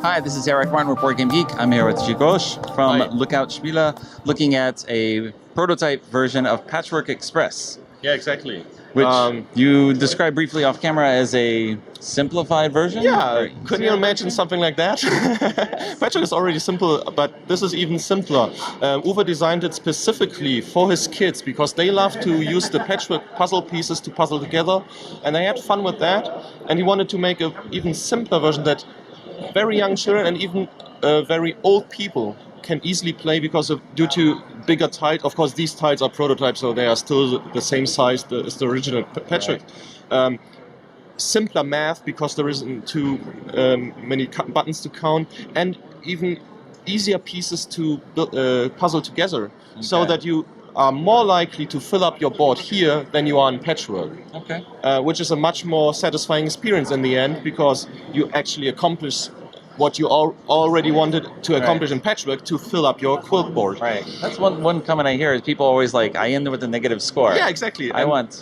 Hi, this is Eric Ryan with Board Game Geek. I'm here with Jigosh from Hi. Lookout Spiele, looking at a prototype version of Patchwork Express, Yeah, exactly. which you described briefly off camera as a simplified version? Yeah, couldn't you imagine something like that? Patchwork is already simple, but this is even simpler. Uwe designed it specifically for his kids because they love to use the patchwork puzzle pieces to puzzle together, and they had fun with that. And he wanted to make an even simpler version that very young children and even very old people can easily play because of due to bigger tiles. Of course, these tiles are prototypes, so they are still the same size as the original Patchwork. Right. Simpler math because there isn't too many buttons to count, and even easier pieces to puzzle together, so that you are more likely to fill up your board here than you are in Patchwork. Okay. Which is a much more satisfying experience in the end because you actually accomplish what you already wanted to accomplish in Patchwork to fill up your quilt board. Right. That's one comment I hear is people always like, I end with a negative score. Yeah, exactly.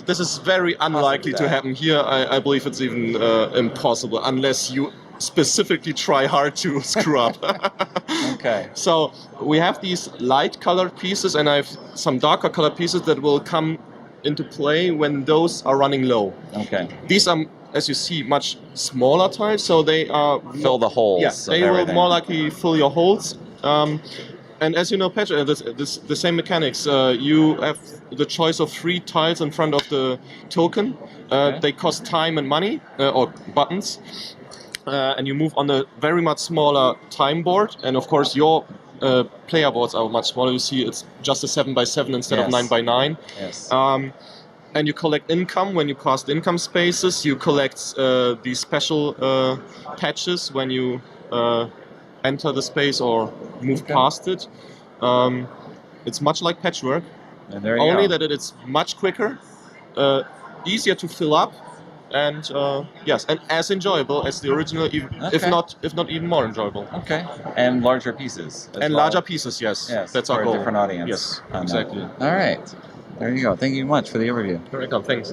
This is very unlikely to happen here. I believe it's even impossible unless you specifically try hard to screw up. Okay. So we have these light colored pieces and I have some darker colored pieces that will come into play when those are running low. Okay. These are, as you see, much smaller tiles, so they are fill the holes. Yeah, they will more likely fill your holes. And as you know, Patchwork, the same mechanics. You have the choice of 3 tiles in front of the token. They cost time and money, or buttons. And you move on a very much smaller time board. And of course, your player boards are much smaller. You see, it's just a 7x7 instead of 9x9. Yes. And you collect income when you pass the income spaces. You collect these special patches when you enter the space or move past it. It's much like Patchwork, only that it's much quicker, easier to fill up, and yes, and as enjoyable as the original, if not even more enjoyable. Okay. And larger pieces. Larger pieces, yes. That's our goal. For a different audience. Yes, exactly. All right. There you go. Thank you much for the overview. Very welcome. Thanks.